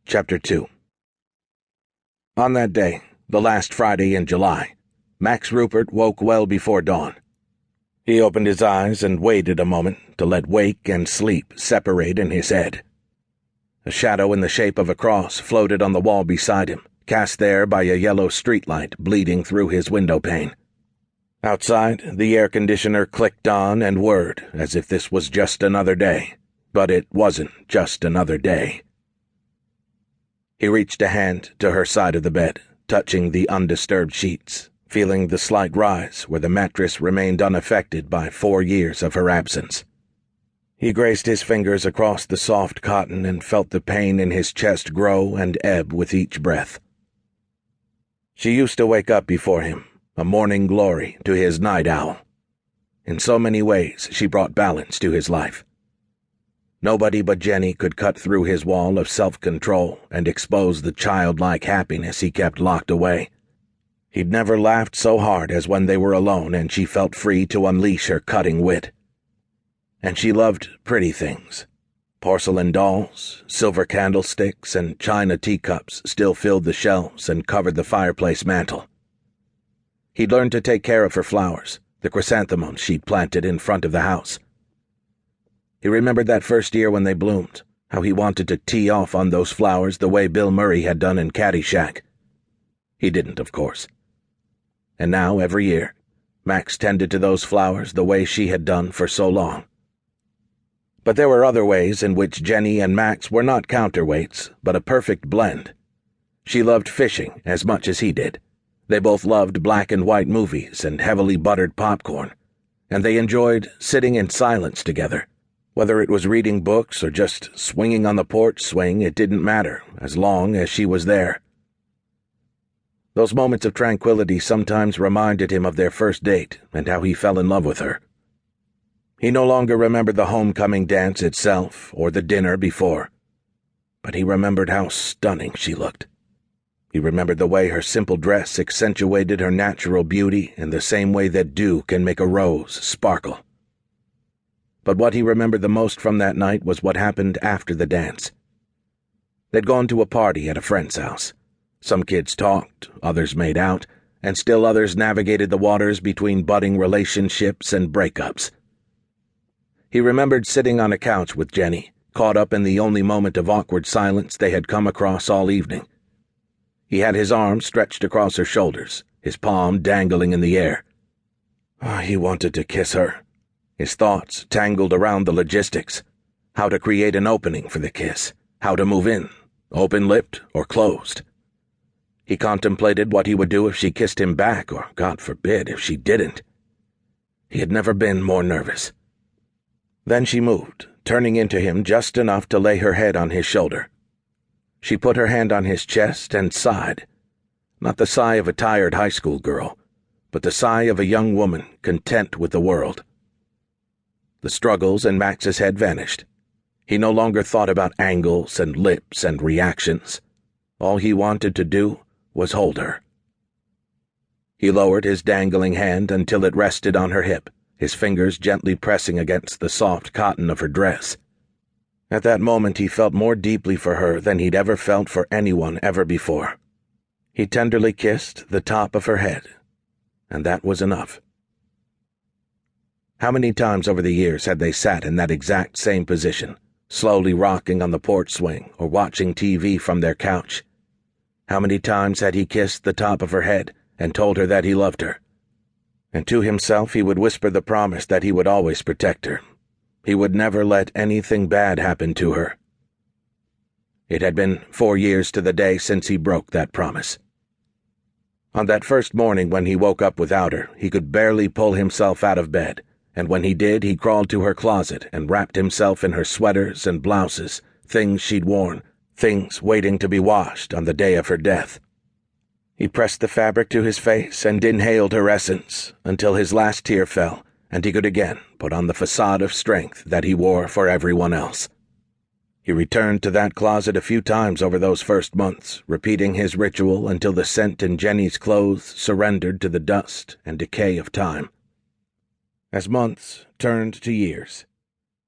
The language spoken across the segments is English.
Chapter 2. On that day, the last Friday in July, Max Rupert woke well before dawn. He opened his eyes and waited a moment to let wake and sleep separate in his head. A shadow in the shape of a cross floated on the wall beside him, cast there by a yellow streetlight bleeding through his window pane. Outside, the air conditioner clicked on and whirred as if this was just another day, but it wasn't just another day. He reached a hand to her side of the bed, touching the undisturbed sheets, feeling the slight rise where the mattress remained unaffected by 4 years of her absence. He grazed his fingers across the soft cotton and felt the pain in his chest grow and ebb with each breath. She used to wake up before him, a morning glory to his night owl. In so many ways, she brought balance to his life. Nobody but Jenny could cut through his wall of self-control and expose the childlike happiness he kept locked away. He'd never laughed so hard as when they were alone and she felt free to unleash her cutting wit. And she loved pretty things. Porcelain dolls, silver candlesticks, and china teacups still filled the shelves and covered the fireplace mantel. He'd learned to take care of her flowers, the chrysanthemums she'd planted in front of the house. He remembered that first year when they bloomed, how he wanted to tee off on those flowers the way Bill Murray had done in Caddyshack. He didn't, of course. And now, every year, Max tended to those flowers the way she had done for so long. But there were other ways in which Jenny and Max were not counterweights, but a perfect blend. She loved fishing as much as he did. They both loved black and white movies and heavily buttered popcorn, and they enjoyed sitting in silence together. Whether it was reading books or just swinging on the porch swing, it didn't matter, as long as she was there. Those moments of tranquility sometimes reminded him of their first date and how he fell in love with her. He no longer remembered the homecoming dance itself or the dinner before, but he remembered how stunning she looked. He remembered the way her simple dress accentuated her natural beauty in the same way that dew can make a rose sparkle. But what he remembered the most from that night was what happened after the dance. They'd gone to a party at a friend's house. Some kids talked, others made out, and still others navigated the waters between budding relationships and breakups. He remembered sitting on a couch with Jenny, caught up in the only moment of awkward silence they had come across all evening. He had his arm stretched across her shoulders, his palm dangling in the air. He wanted to kiss her. His thoughts tangled around the logistics, how to create an opening for the kiss, how to move in, open-lipped or closed. He contemplated what he would do if she kissed him back, or, God forbid, if she didn't. He had never been more nervous. Then she moved, turning into him just enough to lay her head on his shoulder. She put her hand on his chest and sighed, not the sigh of a tired high school girl, but the sigh of a young woman content with the world. The struggles in Max's head vanished. He no longer thought about angles and lips and reactions. All he wanted to do was hold her. He lowered his dangling hand until it rested on her hip, his fingers gently pressing against the soft cotton of her dress. At that moment he felt more deeply for her than he'd ever felt for anyone ever before. He tenderly kissed the top of her head, and that was enough. How many times over the years had they sat in that exact same position, slowly rocking on the porch swing or watching TV from their couch? How many times had he kissed the top of her head and told her that he loved her? And to himself he would whisper the promise that he would always protect her. He would never let anything bad happen to her. It had been 4 years to the day since he broke that promise. On that first morning when he woke up without her, he could barely pull himself out of bed, and when he did, he crawled to her closet and wrapped himself in her sweaters and blouses, things she'd worn, things waiting to be washed on the day of her death. He pressed the fabric to his face and inhaled her essence until his last tear fell, and he could again put on the facade of strength that he wore for everyone else. He returned to that closet a few times over those first months, repeating his ritual until the scent in Jenny's clothes surrendered to the dust and decay of time. As months turned to years,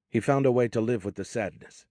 he found a way to live with the sadness.